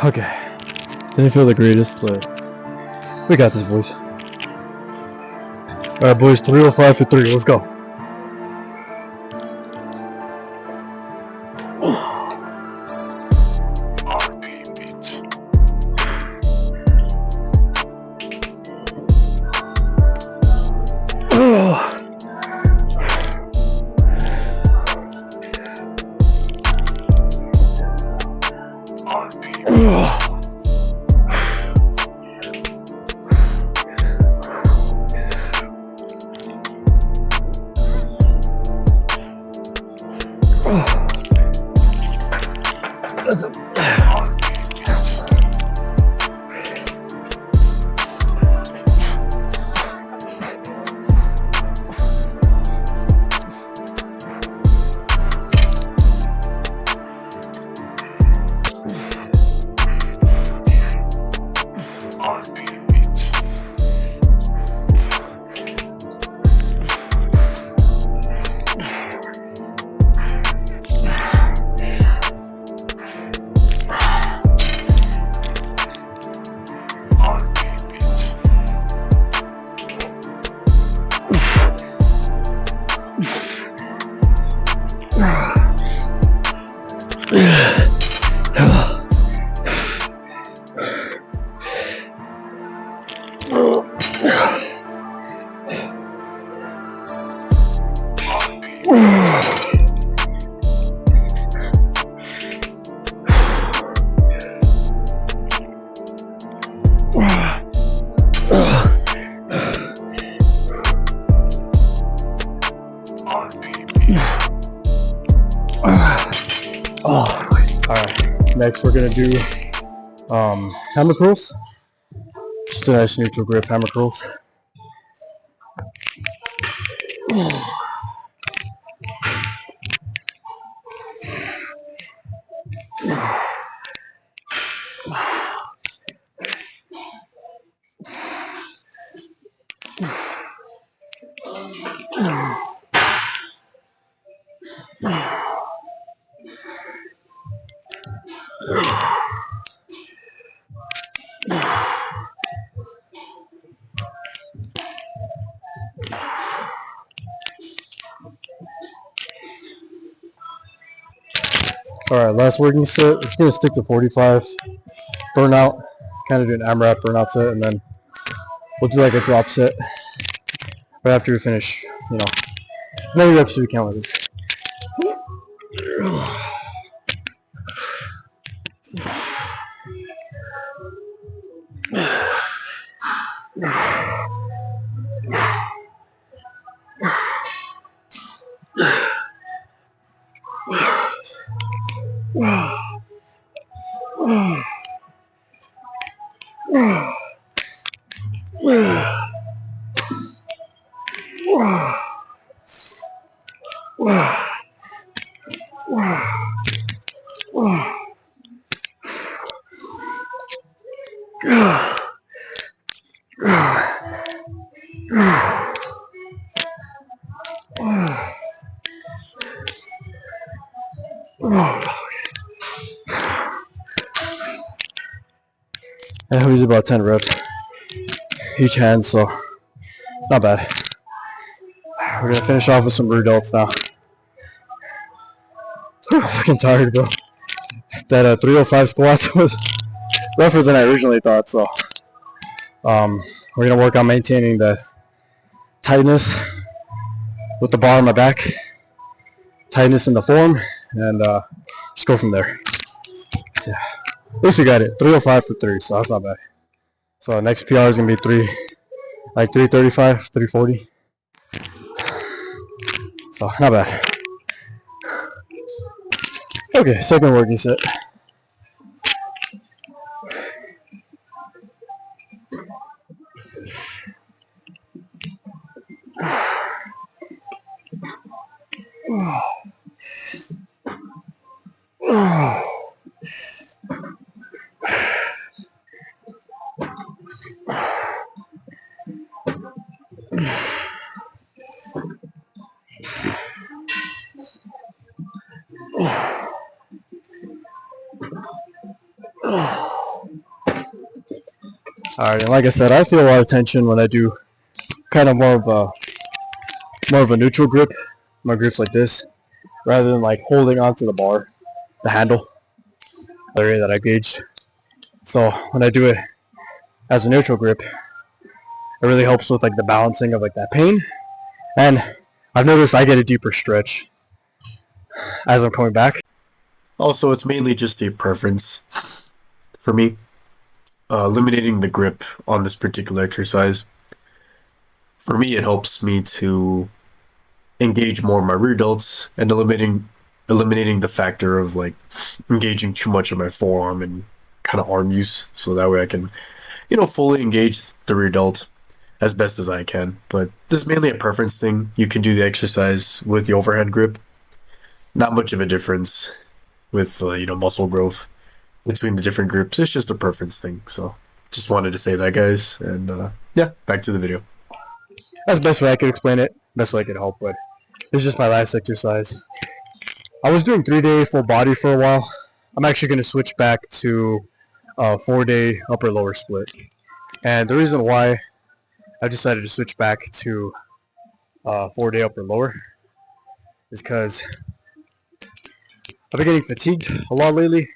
Okay. Didn't feel the greatest, but we got this, boys. Alright, boys, 305 for 3. Let's go. Alright, next we're gonna do hammer curls. Just a nice neutral grip hammer curls. Alright, last working set. We're just gonna stick to 45. Burnout. Kind of do an AMRAP burnout set, and then we'll do like a drop set right after we finish, you know, many reps we can with it. I use about 10 reps each hand, so not bad. We're gonna finish off with some rear delts now. Whew, fucking tired, bro. That 305 squats was rougher than I originally thought, so we're gonna work on maintaining the tightness with the bar on my back, tightness in the form, and just go from there. Yeah. At least we got it. 305 for 3, so that's not bad. So next PR is gonna be 335, 340. So not bad. Okay, second working set. Alright, and like I said, I feel a lot of tension when I do kind of more of a neutral grip. My grip's like this, rather than like holding onto the bar, the handle, the area that I gauged. So when I do it as a neutral grip, it really helps with like the balancing of like that pain. And I've noticed I get a deeper stretch as I'm coming back. Also, it's mainly just a preference for me. Eliminating the grip on this particular exercise, for me, it helps me to engage more of my rear delts and eliminating the factor of like engaging too much of my forearm and kind of arm use. So that way I can, fully engage the rear delt as best as I can. But this is mainly a preference thing. You can do the exercise with the overhead grip. Not much of a difference with muscle growth between the different groups. It's just a preference thing. So just wanted to say that, guys. And yeah, back to the video. That's the best way I could explain it. Best way I could help with. This is just my last exercise. I was doing 3-day full body for a while. I'm actually going to switch back to 4-day upper lower split. And the reason why I decided to switch back to 4-day upper lower is because I've been getting fatigued a lot lately.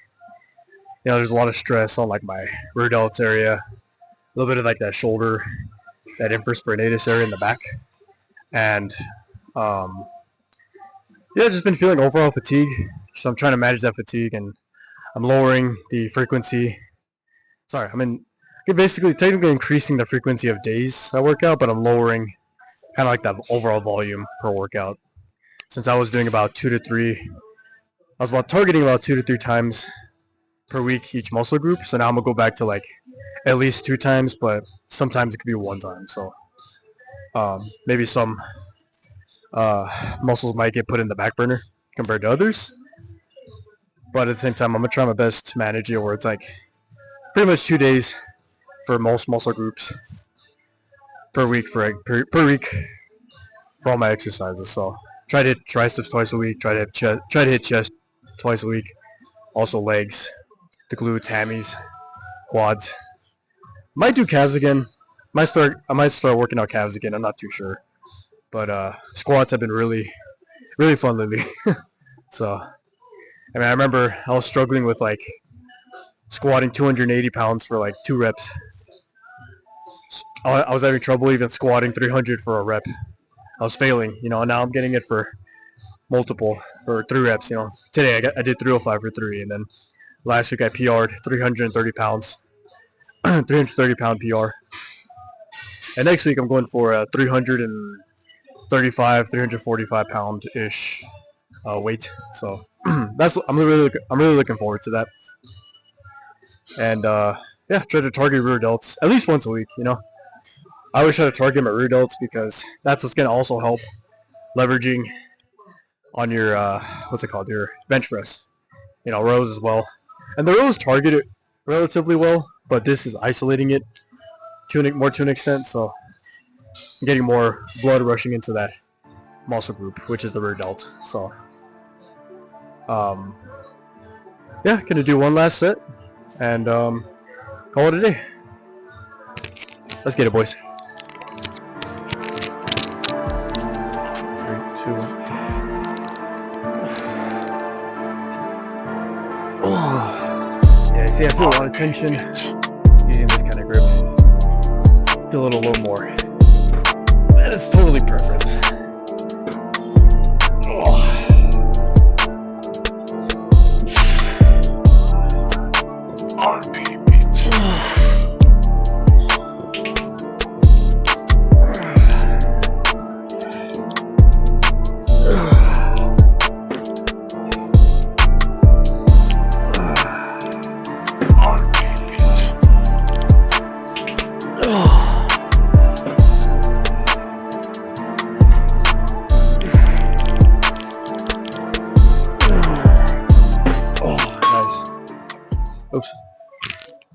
There's a lot of stress on like my rear delts area, a little bit of like that shoulder, that infraspinatus area in the back, and just been feeling overall fatigue. So I'm trying to manage that fatigue, and I'm lowering the frequency. Basically technically increasing the frequency of days I work out, but I'm lowering kind of like the overall volume per workout. Since I was doing about 2 to 3, I was targeting about 2 to 3 times per week each muscle group. So now I'm gonna go back to like at least 2 times, but sometimes it could be 1 time. So maybe some muscles might get put in the back burner compared to others. But at the same time, I'm gonna try my best to manage it where it's like pretty much 2 days for most muscle groups per week for week for all my exercises. So try to hit triceps twice a week. Try to hit chest twice a week. Also legs, the glutes, hammies, quads. Might do calves again. I might start working out calves again. I'm not too sure. But squats have been really, really fun lately. So, I remember I was struggling with like squatting 280 pounds for like 2 reps. I was having trouble even squatting 300 for a rep. I was failing, now I'm getting it for multiple, for 3 reps, Today I did 305 for 3, and then last week I PR'd 330 pounds, 330 pound PR. And next week I'm going for a 335, 345 pound-ish weight. So I'm really looking forward to that. And try to target rear delts at least once a week, I always try to target my rear delts because that's what's going to also help leveraging on your, your bench press, rows as well. And the rows target it relatively well, but this is isolating it more to an extent, so I'm getting more blood rushing into that muscle group, which is the rear delt. So, gonna do one last set and call it a day. Let's get it, boys. 3, 2. Yeah, see, I feel a lot of tension using this kind of grip. Feel it a little more. And it's totally preference.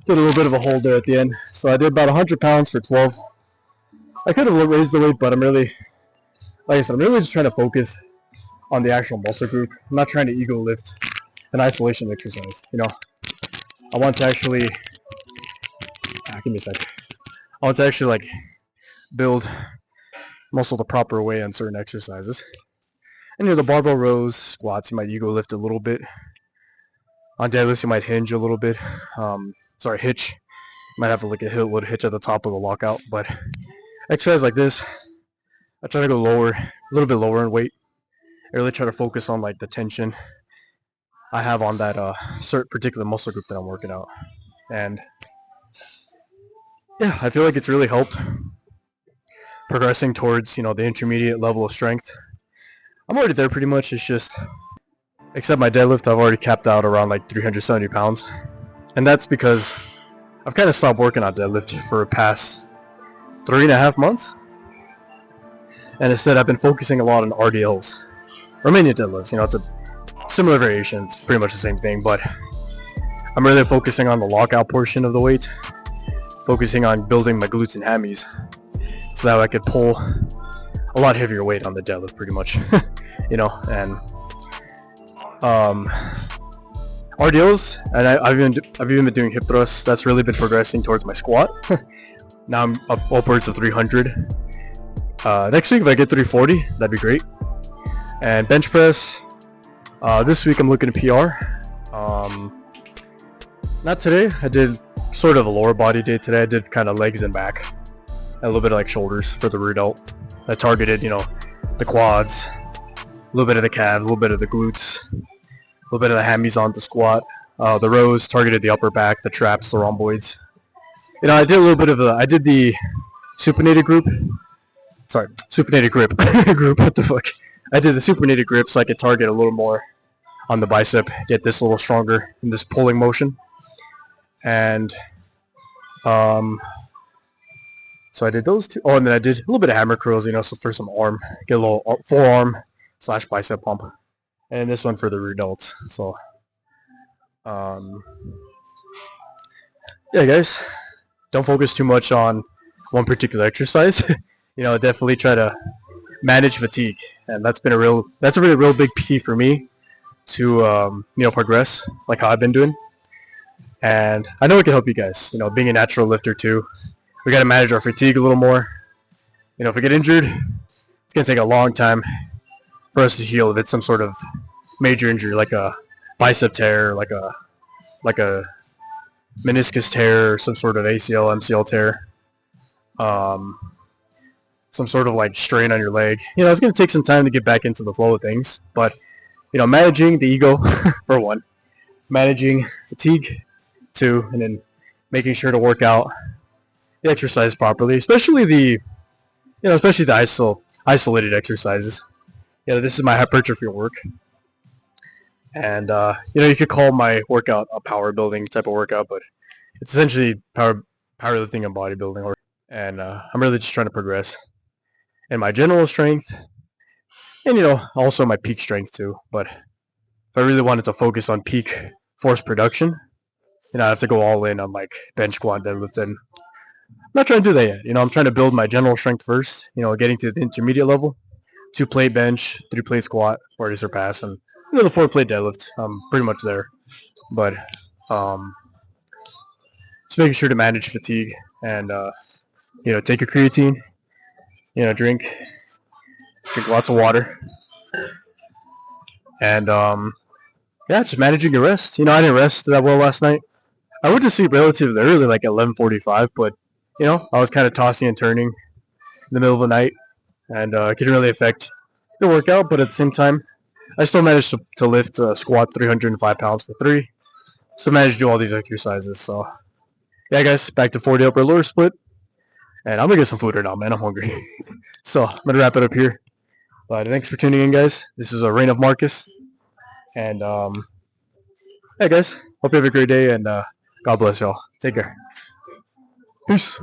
did a little bit of a hold there at the end. So I did about 100 pounds for 12. I could have raised the weight, but I'm really, like I said, I'm really just trying to focus on the actual muscle group. I'm not trying to ego lift an isolation exercise. I want to actually, give me a sec. I want to actually like build muscle the proper way on certain exercises. And the barbell rows, squats, you might ego lift a little bit. On deadlifts, you might hinge a little bit. Hitch. You might have to like a little hitch at the top of the lockout. But exercise like this, I try to go lower, a little bit lower in weight. I really try to focus on like the tension I have on that certain particular muscle group that I'm working out. And yeah, I feel like it's really helped progressing towards, the intermediate level of strength. I'm already there pretty much. It's just, except my deadlift, I've already capped out around like 370 pounds. And that's because I've kind of stopped working on deadlift for the past 3.5 months. And instead, I've been focusing a lot on RDLs, Romanian deadlifts. It's a similar variation. It's pretty much the same thing, but I'm really focusing on the lockout portion of the weight, focusing on building my glutes and hammies, so that I could pull a lot heavier weight on the deadlift, pretty much. And RDLs, and I've even been doing hip thrusts. That's really been progressing towards my squat. Now I'm up upwards of 300. Next week, if I get 340, that'd be great. And bench press, this week I'm looking at PR. Not today. I did sort of a lower body day today. I did kind of legs and back, and a little bit of like shoulders for the rear delt. I targeted, the quads, a little bit of the calves, a little bit of the glutes, a little bit of the hammies on the squat. The rows targeted the upper back, the traps, the rhomboids. I did a little bit of I did the supinated group. Sorry, supinated grip. Group, what the fuck? I did the supinated grip so I could target a little more on the bicep, get this a little stronger in this pulling motion. And so I did those two. Oh, and then I did a little bit of hammer curls, so for some arm, get a little forearm / bicep pump. And this one for the rear delts. So, yeah, guys, don't focus too much on one particular exercise. Definitely try to manage fatigue, and that's a really real big key for me to progress, like how I've been doing. And I know it can help you guys. Being a natural lifter too, we got to manage our fatigue a little more. If we get injured, it's gonna take a long time for us to heal if it's some sort of major injury, like a bicep tear, like a meniscus tear, or some sort of ACL, MCL tear, some sort of like strain on your leg. It's gonna take some time to get back into the flow of things. But managing the ego for one, managing fatigue two, and then making sure to work out the exercise properly, especially the isolated exercises. This is my hypertrophy work, and you could call my workout a power building type of workout, but it's essentially powerlifting and bodybuilding. And I'm really just trying to progress in my general strength, and also my peak strength too. But if I really wanted to focus on peak force production, I have to go all in on like bench, squat, deadlift, and I'm not trying to do that yet. I'm trying to build my general strength first. Getting to the intermediate level, 2-plate bench, 3-plate squat, already surpassed, and the 4-plate deadlift. I'm pretty much there, but just making sure to manage fatigue and take your creatine. Drink lots of water, and just managing your rest. I didn't rest that well last night. I went to sleep relatively early, like at 11:45, but I was kind of tossing and turning in the middle of the night, and it didn't really affect the workout. But at the same time, I still managed to lift squat 305 pounds for 3. Still managed to do all these exercises. So yeah, guys, back to 40 upper lower split, and I'm gonna get some food right now, man. I'm hungry. So I'm gonna wrap it up here. But thanks for tuning in, guys. This is a Reign of Marcus, and hey, guys, hope you have a great day, and God bless y'all. Take care. Peace.